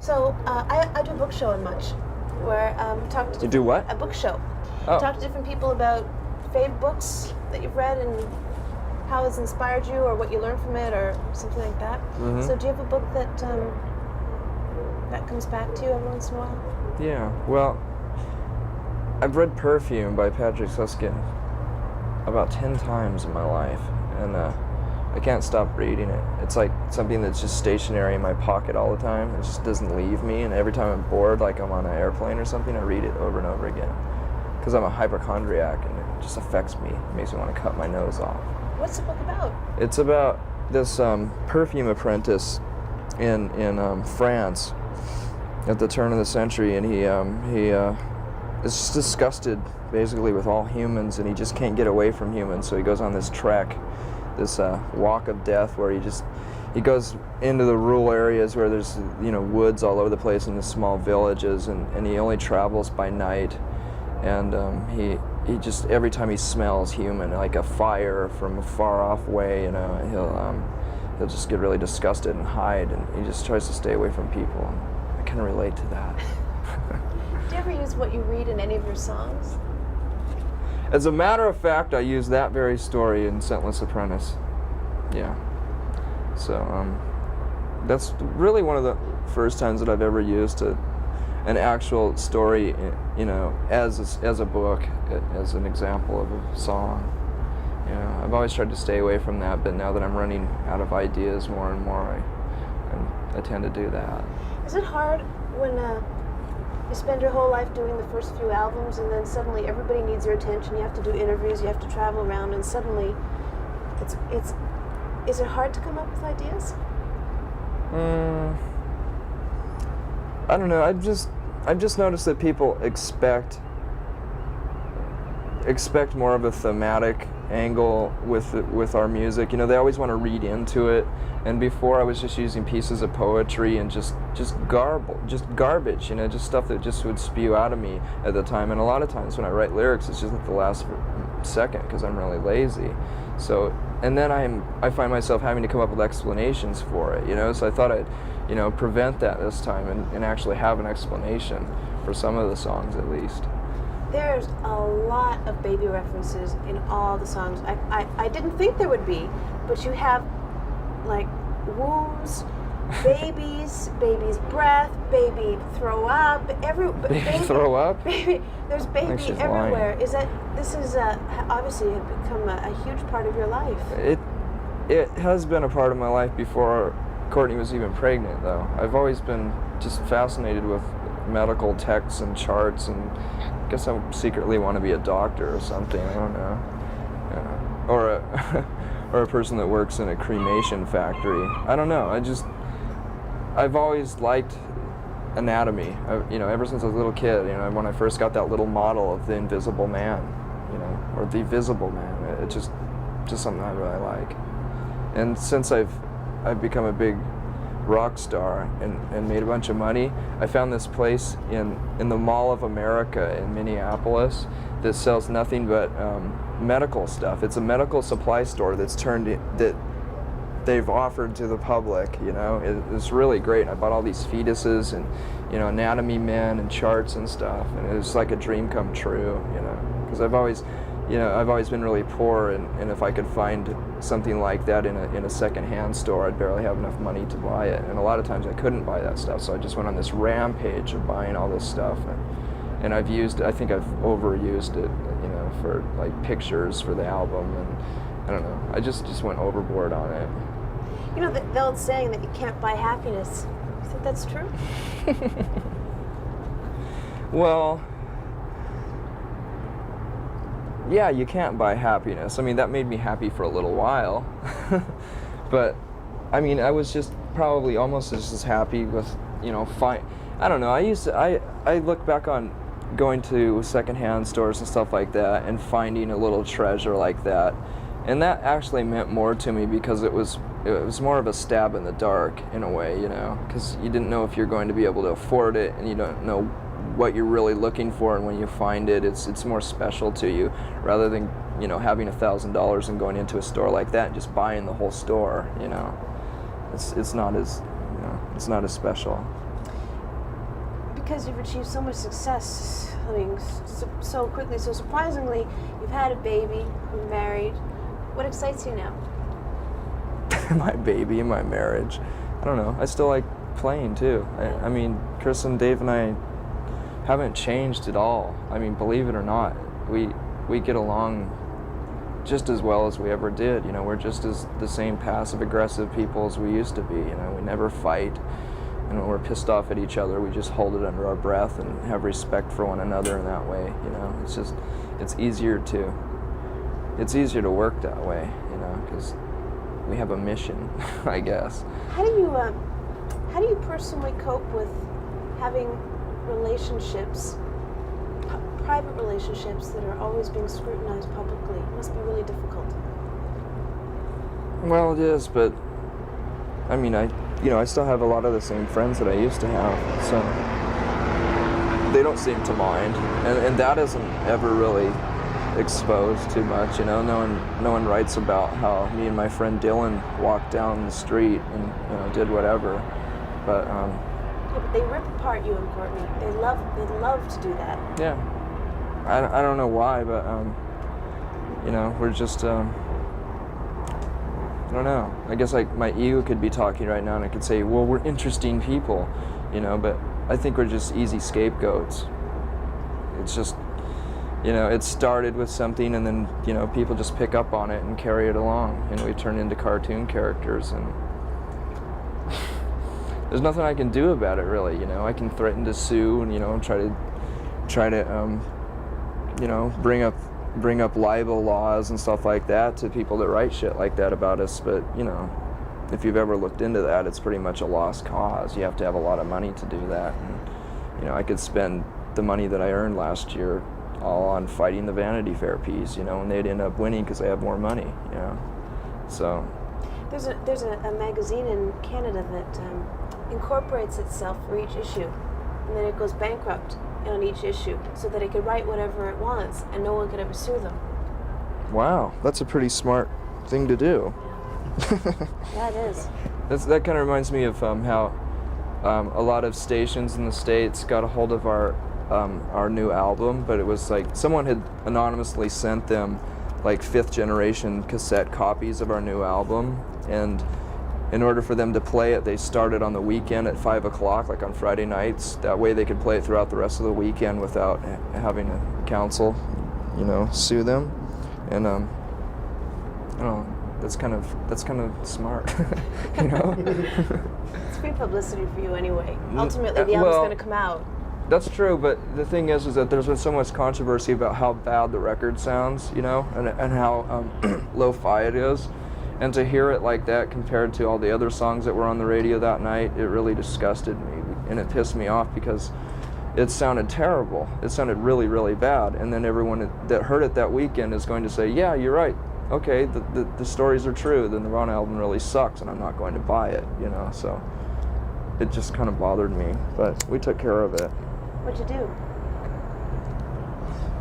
So I do a book show in Much, where talk to You do what? A book show. Oh. Talk to different people about fave books that you've read and how it's inspired you, or what you learned from it, or something like that. Mhm. So do you have a book that that comes back to you every once in a while? Yeah, well, I've read Perfume by Patrick Susskind about 10 times in my life, and I can't stop reading it. It's like something that's just stationary in my pocket all the time. It just doesn't leave me, and every time I'm bored, like I'm on an airplane or something, I read it over and over again. Because I'm a hypochondriac, and it just affects me. It makes me want to cut my nose off. What's the book about? It's about this perfume apprentice in France at the turn of the century, and he is just disgusted basically with all humans, and he just can't get away from humans. So he goes on this trek, this walk of death, where he goes into the rural areas where there's woods all over the place in the small villages, and he only travels by night, and he just, every time he smells human, like a fire from a far off way, he'll just get really disgusted and hide, and he just tries to stay away from people. I can relate to that. Do you ever use what you read in any of your songs? As a matter of fact, I use that very story in Scentless Apprentice. Yeah. So that's really one of the first times that I've ever used an actual story, as a book, as an example of a song. I've always tried to stay away from that, but now that I'm running out of ideas more and more, I tend to do that. Is it hard when you spend your whole life doing the first few albums, and then suddenly everybody needs your attention? You have to do interviews, you have to travel around, and suddenly is it hard to come up with ideas? I don't know. I've just noticed that people expect more of a thematic angle with our music. They always want to read into it. And before, I was just using pieces of poetry and just garbage, just stuff that just would spew out of me at the time. And a lot of times when I write lyrics, it's just at the last second because I'm really lazy. So, and then I find myself having to come up with explanations for it. So I thought I'd prevent that this time and actually have an explanation for some of the songs at least. There's a lot of baby references in all the songs. I didn't think there would be, but you have like wombs, babies, baby's breath, baby throw up, baby throw up? There's baby everywhere. Lying. This is obviously become a huge part of your life. It has been a part of my life before Courtney was even pregnant, though. I've always been just fascinated with medical texts and charts, and I guess I secretly want to be a doctor or something. I don't know. Or a person that works in a cremation factory. I don't know. I've always liked anatomy. Ever since I was a little kid. When I first got that little model of the Invisible Man, or the Visible Man. It's just something I really like. And since I've become a big rock star and made a bunch of money, I found this place in the Mall of America in Minneapolis that sells nothing but medical stuff. It's a medical supply store that they've offered to the public. It's really great. I bought all these fetuses and anatomy men and charts and stuff, and it was like a dream come true. Because I've always been really poor, and if I could find something like that in a secondhand store, I'd barely have enough money to buy it. And a lot of times I couldn't buy that stuff, so I just went on this rampage of buying all this stuff. And I think I've overused it, for like pictures for the album, and I don't know. I just went overboard on it. The old saying that you can't buy happiness. You think that's true? Well, yeah, you can't buy happiness. I mean, that made me happy for a little while. But, I mean, I was just probably almost just as happy with, I don't know, I look back on going to secondhand stores and stuff like that and finding a little treasure like that. And that actually meant more to me because it was more of a stab in the dark in a way, because you didn't know if you're going to be able to afford it, and you don't know what you're really looking for, and when you find it, it's more special to you rather than having $1,000 and going into a store like that and just buying the whole store. It's not as special. because you've achieved so much success, I mean, so quickly, so surprisingly, you've had a baby, you're married. What excites you now? My baby, my marriage. I don't know. I still like playing too. I mean, Chris and Dave and I haven't changed at all. I mean, believe it or not, we get along just as well as we ever did. You know, we're just as the same passive-aggressive people as we used to be. You know, we never fight. And when we're pissed off at each other, we just hold it under our breath and have respect for one another in that way. You know, it's easier to work that way. You know, because we have a mission, I guess. How do you personally cope with having relationships, private relationships that are always being scrutinized publicly? It must be really difficult. Well, it is, but I mean, I still have a lot of the same friends that I used to have, so they don't seem to mind, and that isn't ever really exposed too much. You know, no one writes about how me and my friend Dylan walked down the street and, you know, did whatever, but yeah, but they rip apart you and Courtney. They love to do that. Yeah, I don't know why, but you know, we're just I don't know. I guess like my ego could be talking right now, and I could say, well, we're interesting people, you know, but I think we're just easy scapegoats. It's just, you know, it started with something, and then, you know, people just pick up on it and carry it along, and we turn into cartoon characters, and there's nothing I can do about it, really. You know, I can threaten to sue and, you know, try to you know, bring up libel laws and stuff like that to people that write shit like that about us. But, you know, if you've ever looked into that, it's pretty much a lost cause. You have to have a lot of money to do that. And, you know, I could spend the money that I earned last year all on fighting the Vanity Fair piece, you know, and they'd end up winning because they have more money, you know. So there's a magazine in Canada that incorporates itself for each issue, and then it goes bankrupt on each issue so that it could write whatever it wants and no one could ever sue them. Wow, that's a pretty smart thing to do. Yeah, it is. That kind of reminds me of how a lot of stations in the States got a hold of our new album, but it was like someone had anonymously sent them like 5th generation cassette copies of our new album, and in order for them to play it, they started on the weekend at 5 o'clock, like on Friday nights. That way they could play it throughout the rest of the weekend without having a council, you know, sue them. And I don't know, that's kind of smart, you know. It's free publicity for you anyway. Ultimately, the album's going to come out. That's true, but the thing is that there's been so much controversy about how bad the record sounds, you know, and how lo-fi it is. And to hear it like that compared to all the other songs that were on the radio that night, it really disgusted me, and it pissed me off because it sounded terrible. It sounded really, really bad. And then everyone that heard it that weekend is going to say, yeah, you're right. Okay, the stories are true. The Nirvana album really sucks, and I'm not going to buy it, you know. So it just kind of bothered me, but we took care of it. What'd you do?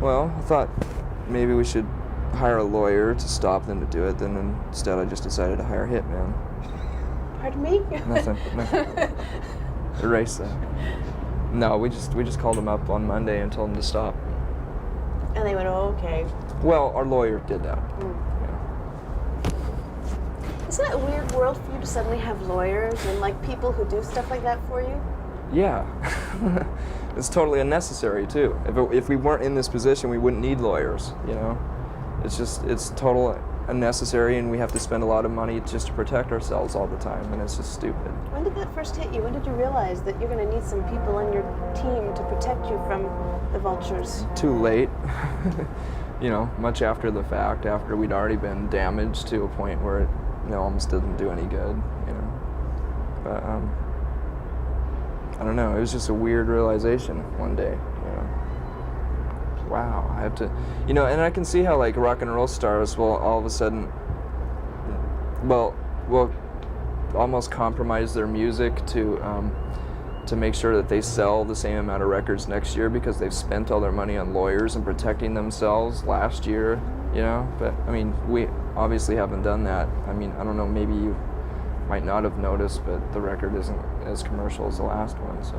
Well, I thought maybe we should hire a lawyer to stop them to do it. Then instead I just decided to hire a hitman. Pardon me? Nothing. No. Erase that. No, we just called them up on Monday and told them to stop. And they went, oh, okay. Well, our lawyer did that. Yeah. Isn't it a weird world for you to suddenly have lawyers and like people who do stuff like that for you? Yeah. It's totally unnecessary too. If we weren't in this position, we wouldn't need lawyers, you know? It's total unnecessary, and we have to spend a lot of money just to protect ourselves all the time, and it's just stupid. When did that first hit you? When did you realize that you're going to need some people on your team to protect you from the vultures? Too late. You know, much after the fact, after we'd already been damaged to a point where it, you know, almost didn't do any good, you know. But I don't know, it was just a weird realization one day, you know. Wow, I have to, you know, and I can see how like rock and roll stars will all of a sudden, will almost compromise their music to make sure that they sell the same amount of records next year because they've spent all their money on lawyers and protecting themselves last year, you know. But I mean, we obviously haven't done that. I mean, I don't know, maybe you might not have noticed, but the record isn't as commercial as the last one, so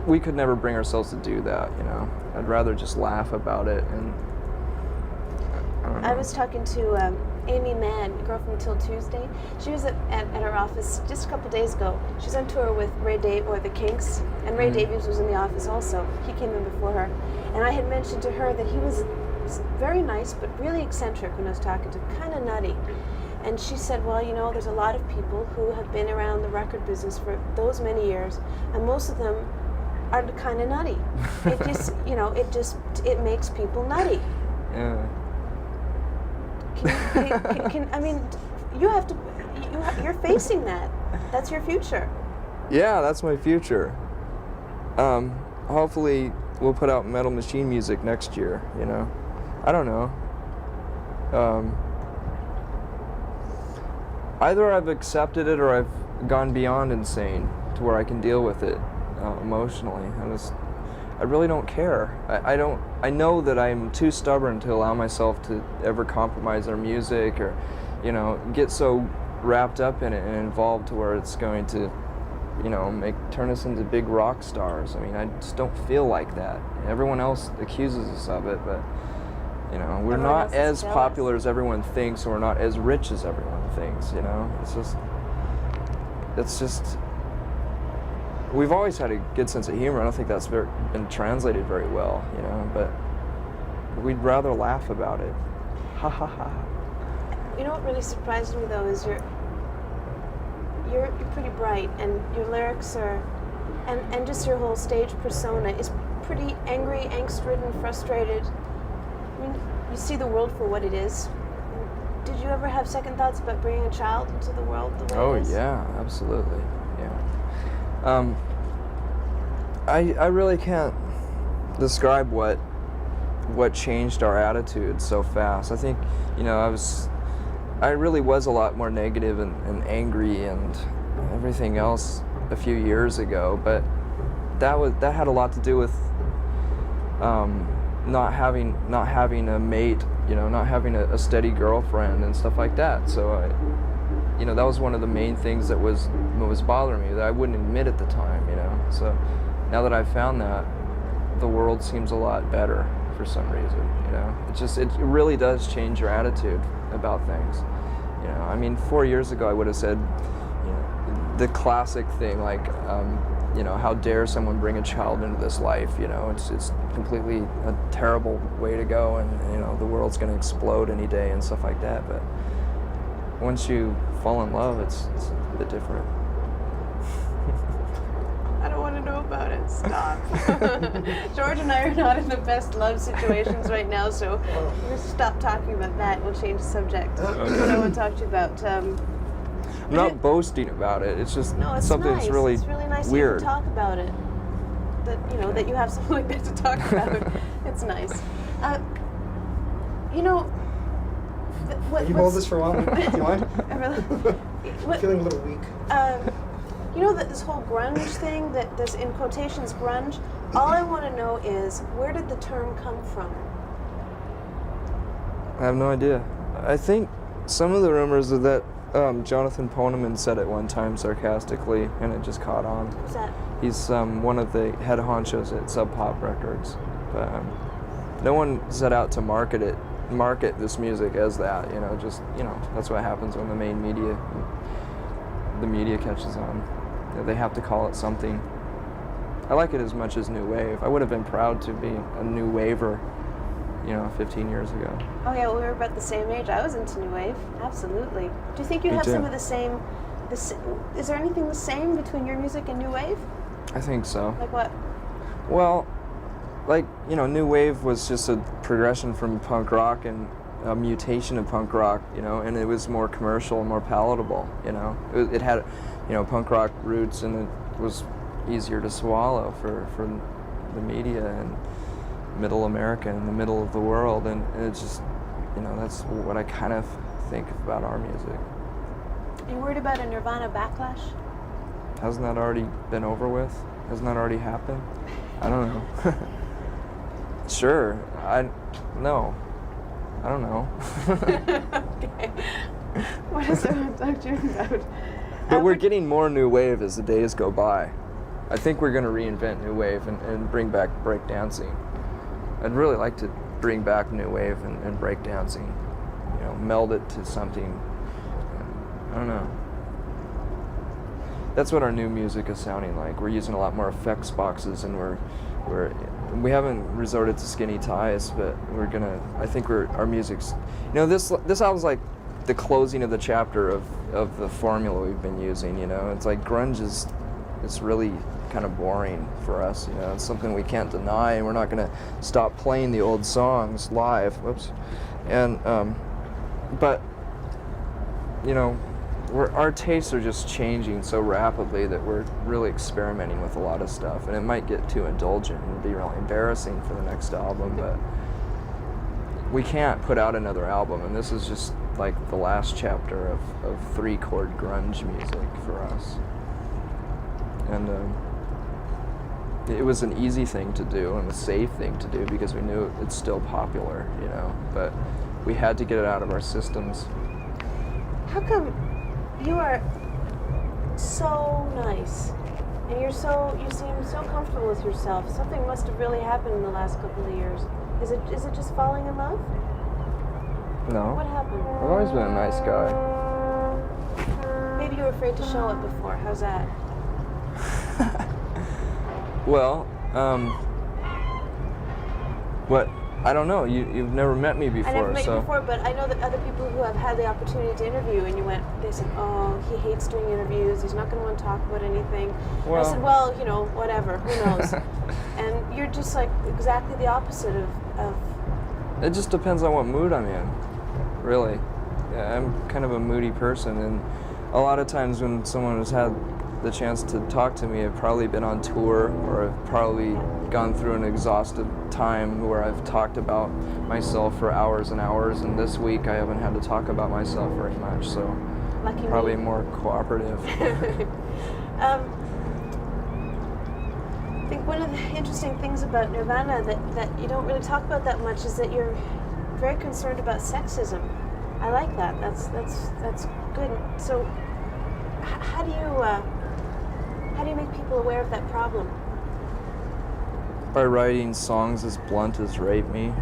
we could never bring ourselves to do that, you know. I'd rather just laugh about it. And I don't know. I was talking to Amy Mann, a girl from Till Tuesday. She was at our office just a couple days ago. She's on tour with Ray or the Kinks, and Ray Davies was in the office also. He came in before her. And I had mentioned to her that he was very nice, but really eccentric when I was talking to him, kind of nutty. And she said, well, you know, there's a lot of people who have been around the record business for those many years, and most of them are kind of nutty. It just, you know, it makes people nutty. Yeah. I mean, you have to, you're facing that. That's your future. Yeah, that's my future. Hopefully we'll put out Metal Machine music next year, you know. I don't know. Either I've accepted it or I've gone beyond insane to where I can deal with it emotionally. I really don't care. I know that I'm too stubborn to allow myself to ever compromise our music or, you know, get so wrapped up in it and involved to where it's going to, you know, turn us into big rock stars. I mean, I just don't feel like that. Everyone else accuses us of it, but, you know, we're not as popular as everyone thinks, or we're not as rich as everyone thinks, you know? It's just, we've always had a good sense of humor. I don't think that's been translated very well, you know, but we'd rather laugh about it. Ha ha ha. You know what really surprised me though is you're pretty bright, and your lyrics are, and just your whole stage persona is pretty angry, angst-ridden, frustrated. I mean, you see the world for what it is. Did you ever have second thoughts about bringing a child into the world the way it is? Oh yeah, absolutely, yeah. I really can't describe what changed our attitude so fast. I think, you know, I really was a lot more negative and angry and everything else a few years ago, but that had a lot to do with not having a mate, you know, not having a steady girlfriend and stuff like that. So you know, that was one of the main things that was bothering me, that I wouldn't admit at the time, you know. So now that I've found that, the world seems a lot better for some reason, you know. It really does change your attitude about things, you know. I mean, 4 years ago I would have said, you know, the classic thing like, you know, how dare someone bring a child into this life, you know. It's completely a terrible way to go, and, you know, the world's going to explode any day and stuff like that. But once you fall in love, it's a bit different. I don't want to know about it. Stop. George and I are not in the best love situations right now, so we'll stop talking about that. We'll change the subject. That's what I want to talk to you about. I'm not boasting about it. It's just something nice. that's really It's really nice weird. to talk about it. That, you know, that you have something like that to talk about. It's nice. You know, Can you hold this for a while? Do you mind? I'm feeling a little weak. You know that this whole grunge thing, that there's in quotations grunge, all I want to know is, where did the term come from? I have no idea. I think some of the rumors are that Jonathan Poneman said it one time sarcastically, and it just caught on. Who's that? He's one of the head honchos at Sub Pop Records, but no one set out to market this music as that. You know, just, you know, that's what happens when the media catches on. You know, they have to call it something. I like it as much as new wave. I would have been proud to be a new waver, you know, 15 years ago. Oh yeah, well, we were about the same age. I was into new wave, absolutely. Do you think you Me have too. some of the same? Is there anything the same between your music and new wave? I think so. Like what? Well, like, you know, new wave was just a progression from punk rock and a mutation of punk rock, you know, and it was more commercial and more palatable, you know. It had, you know, punk rock roots, and it was easier to swallow for the media and middle America and the middle of the world, and it's just, you know, that's what I kind of think about our music. Are you worried about a Nirvana backlash? Hasn't that already been over with? Hasn't that already happened? I don't know. Sure. No. I don't know. Okay. What else I want to talk to you about? But we're getting more new wave as the days go by. I think we're going to reinvent new wave and bring back breakdancing. I'd really like to bring back new wave and breakdancing, you know, meld it to something. I don't know. That's what our new music is sounding like. We're using a lot more effects boxes, and we haven't resorted to skinny ties, but I think our music's, you know, this album's like the closing of the chapter of the formula we've been using, you know. It's like grunge it's really kind of boring for us, you know. It's something we can't deny, and we're not going to stop playing the old songs live. Whoops. And but you know, our tastes are just changing so rapidly that we're really experimenting with a lot of stuff, and it might get too indulgent and be really embarrassing for the next album, but we can't put out another album, and this is just like the last chapter of 3-chord grunge music for us. And it was an easy thing to do and a safe thing to do because we knew it's still popular, you know, but we had to get it out of our systems. How come you are so nice and you seem so comfortable with yourself? Something must have really happened in the last couple of years. Is it just falling in love? No. What happened? I've always been a nice guy. Maybe you were afraid to show it before. How's that? Well, I don't know. You've never met me before, I never met so. you before, but I know that other people who have had the opportunity to interview, and they said, oh, he hates doing interviews. He's not going to want to talk about anything. Well, I said, well, you know, whatever. Who knows? And you're just like exactly the opposite of. It just depends on what mood I'm in, really. Yeah, I'm kind of a moody person, and a lot of times when someone has had the chance to talk to me, I've probably been on tour, or I've probably gone through an exhausted time where I've talked about myself for hours and hours, and this week I haven't had to talk about myself very much, so Lucky probably me. more cooperative. I think one of the interesting things about Nirvana that you don't really talk about that much is that you're very concerned about sexism. I like that. That's good. So how do you make people aware of that problem? By writing songs as blunt as Rape Me.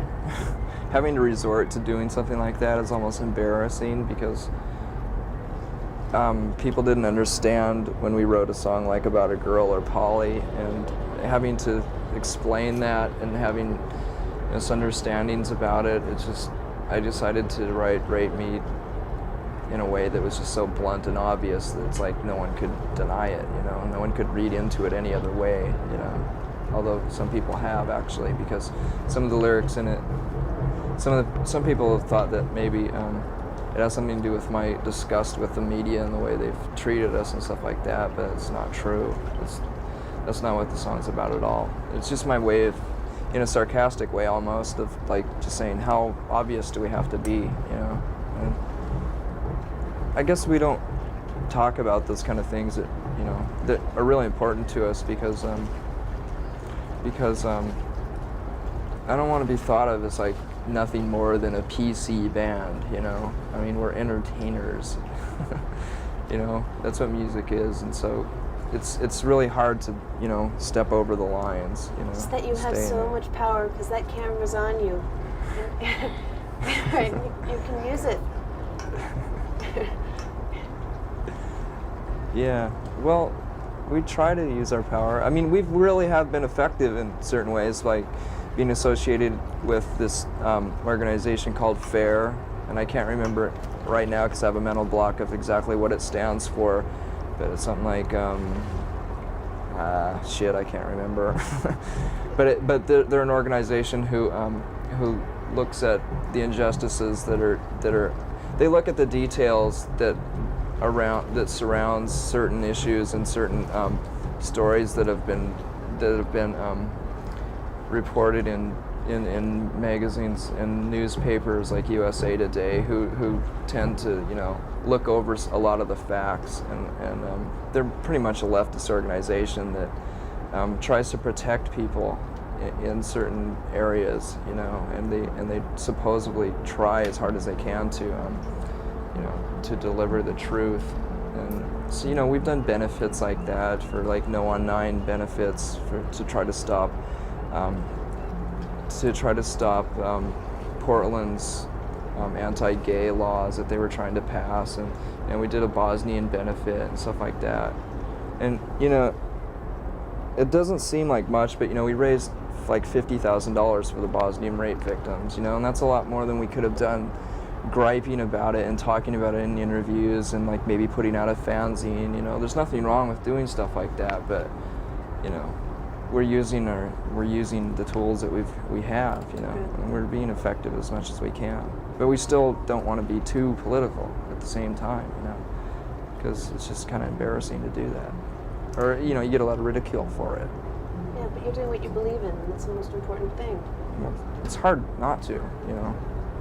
Having to resort to doing something like that is almost embarrassing because people didn't understand when we wrote a song like about a girl or Polly, and having to explain that and having misunderstandings about it, I decided to write Rape Me in a way that was just so blunt and obvious that it's like no one could deny it, you know, no one could read into it any other way, you know, although some people have actually, because some of the lyrics in it, some people have thought that maybe it has something to do with my disgust with the media and the way they've treated us and stuff like that, but it's not true. That's not what the song's about at all. It's just my way of, in a sarcastic way almost, of like just saying how obvious do we have to be, you know. And I guess we don't talk about those kind of things that, you know, that are really important to us because I don't want to be thought of as like nothing more than a PC band, you know. I mean, we're entertainers. You know, that's what music is, and so it's really hard to, you know, step over the lines, you know. Just that you have stay in so it. much power because that camera's on you. Right, you can use it. Yeah, well, we try to use our power. I mean, we've really have been effective in certain ways, like being associated with this organization called FAIR, and I can't remember it right now because I have a mental block of exactly what it stands for, but it's something like, I can't remember. but they're an organization who looks at the injustices that are, they look at the details that surrounds certain issues and certain stories that have been reported in magazines and newspapers like USA Today, who tend to, you know, look over a lot of the facts, and they're pretty much a leftist organization that tries to protect people in certain areas, you know, and they supposedly try as hard as they can to you know, to deliver the truth, And so, you know, we've done benefits like that for like No on 9 benefits to try to stop Portland's anti-gay laws that they were trying to pass, and we did a Bosnian benefit and stuff like that. And you know, it doesn't seem like much, but you know, we raised like $50,000 for the Bosnian rape victims, you know, and that's a lot more than we could have done griping about it and talking about it in interviews and like maybe putting out a fanzine. You know, there's nothing wrong with doing stuff like that, but you know, we're using the tools that we have, you know, and we're being effective as much as we can. But we still don't want to be too political at the same time, you know, because it's just kind of embarrassing to do that. Or, you know, you get a lot of ridicule for it. Yeah, but you're doing what you believe in, and that's the most important thing. Well, it's hard not to, you know.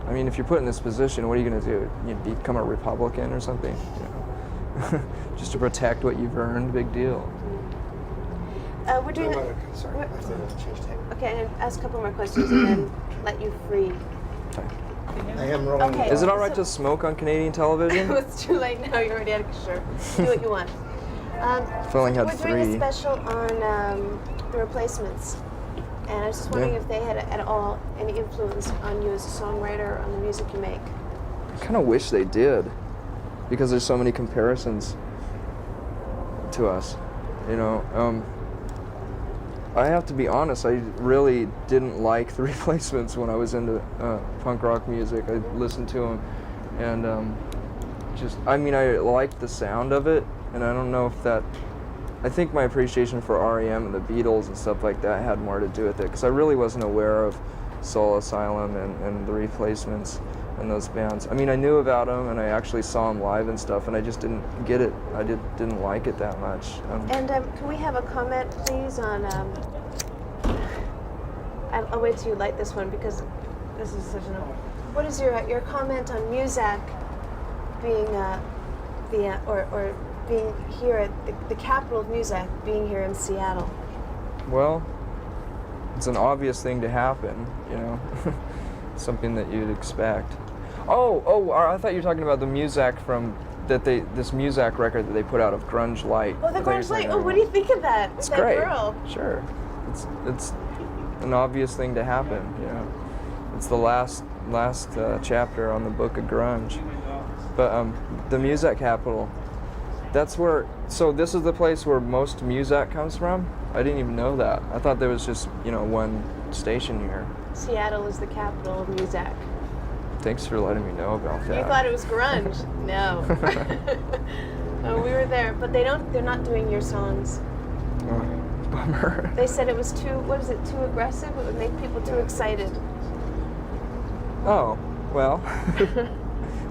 I mean, if you're put in this position, what are you going to do? You become a Republican or something, you know? Just to protect what you've earned, big deal. We're doing. Sorry, I have to change tape. Okay, I'm gonna ask a couple more questions and then let you free. Okay. I am rolling. Okay. Is it all right to smoke on Canadian television? It's too late now. You're already out of sure. Do what you want. I've only had we're doing 3. a special on the Replacements, and I was just wondering if they had at all any influence on you as a songwriter, on the music you make. I kind of wish they did, because there's so many comparisons to us, you know. I have to be honest, I really didn't like the Replacements when I was into punk rock music. I listened to them, and I liked the sound of it, and I don't know if that, I think my appreciation for R.E.M. and the Beatles and stuff like that had more to do with it, because I really wasn't aware of Soul Asylum and the Replacements and those bands. I mean, I knew about them, and I actually saw them live and stuff, and I just didn't get it. I didn't like it that much. Can we have a comment, please, on... I'll wait till you light this one, because this is such an... What is your comment on Muzak being or being here at the capital of Muzak, being here in Seattle? Well, it's an obvious thing to happen, you know. Something that you'd expect. Oh, I thought you were talking about the Muzak this Muzak record that they put out of Grunge Light. Oh, the Grunge Light. Oh, what do you think of that? It's that great. Girl? Sure. It's an obvious thing to happen, you know. It's the last chapter on the book of grunge. But the Muzak capital, that's where, so this is the place where most Muzak comes from? I didn't even know that. I thought there was just, you know, one station here. Seattle is the capital of Muzak. Thanks for letting me know about that. You thought it was grunge? No. Oh, we were there, but they're not doing your songs. Oh, bummer. They said it was too aggressive? It would make people too excited. Oh, well.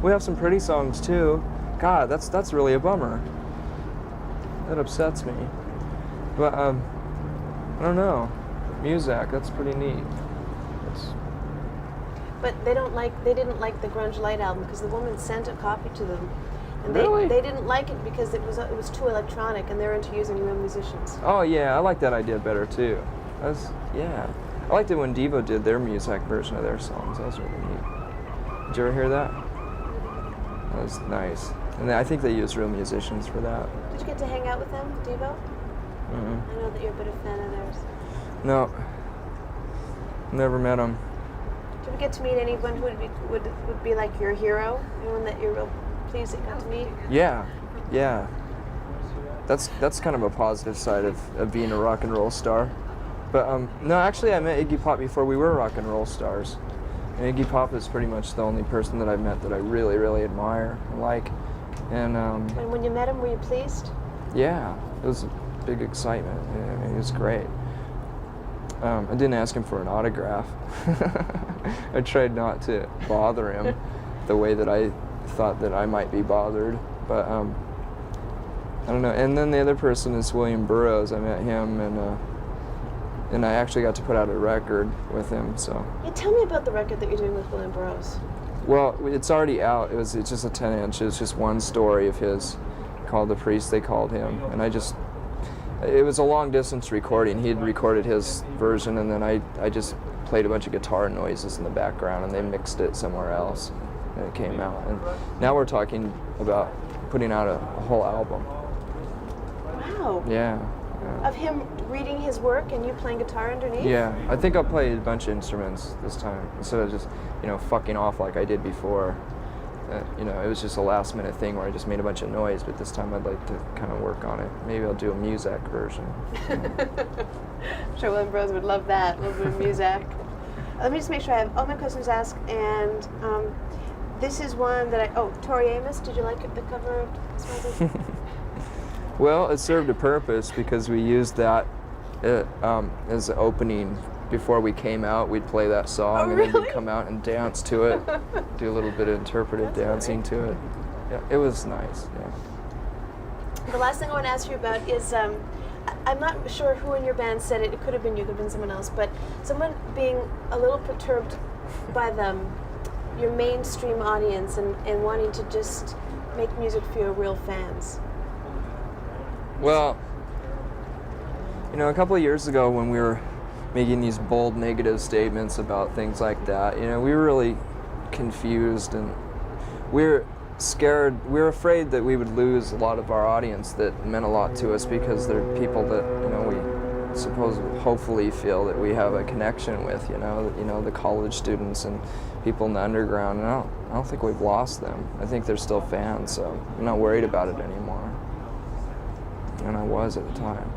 We have some pretty songs too. God, that's really a bummer. That upsets me. But I don't know. Muzak, that's pretty neat. But they didn't like the Grunge Light album because the woman sent a copy to them, and Really? they didn't like it because it was too electronic, and they're into using real musicians. Oh yeah, I like that idea better too. I liked it when Devo did their Muzak version of their songs. That was really neat. Did you ever hear that? That was nice. And I think they use real musicians for that. Did you get to hang out with them, Devo? Mm-hmm. I know that you're a bit of a fan of theirs. No, never met them. Did you ever get to meet anyone who would be like your hero? Anyone that you're real pleased that you got to meet? Yeah. That's kind of a positive side of being a rock and roll star. But no, actually I met Iggy Pop before we were rock and roll stars. And Iggy Pop is pretty much the only person that I've met that I really, really admire and like. And when you met him, were you pleased? Yeah, it was a big excitement. I mean, it was great. I didn't ask him for an autograph. I tried not to bother him the way that I thought that I might be bothered. But I don't know. And then the other person is William Burroughs. I met him, and I actually got to put out a record with him. So. Yeah, tell me about the record that you're doing with William Burroughs. Well, it's already out. It's just a 10-inch. It's just one story of his called The Priest They Called Him. And it was a long-distance recording. He had recorded his version, and then I just played a bunch of guitar noises in the background, and they mixed it somewhere else, and it came out. And now we're talking about putting out a whole album. Wow. Yeah. Of him reading his work and you playing guitar underneath? Yeah, I think I'll play a bunch of instruments this time instead of just, fucking off like I did before. It was just a last minute thing where I just made a bunch of noise, but this time I'd like to kind of work on it. Maybe I'll do a Muzak version. I'm sure William Burroughs would love that, a little bit of Muzak. Let me just make sure I have all my questions asked, and this is one that Tori Amos, did you like the cover of Smiles? Well, it served a purpose because we used that as the opening. Before we came out, we'd play that song, and then we'd come out and dance to it, do a little bit of interpretive dancing to it. Yeah, it was nice, yeah. The last thing I want to ask you about is, I'm not sure who in your band said it, it could have been you, it could have been someone else, but someone being a little perturbed by your mainstream audience and wanting to just make music for your real fans. Well, a couple of years ago when we were making these bold negative statements about things like that, we were really confused, and we were scared, we were afraid that we would lose a lot of our audience that meant a lot to us because they're people that, we hopefully feel that we have a connection with, the college students and people in the underground, and I don't think we've lost them. I think they're still fans, so I'm not worried about it anymore. And I was at the time.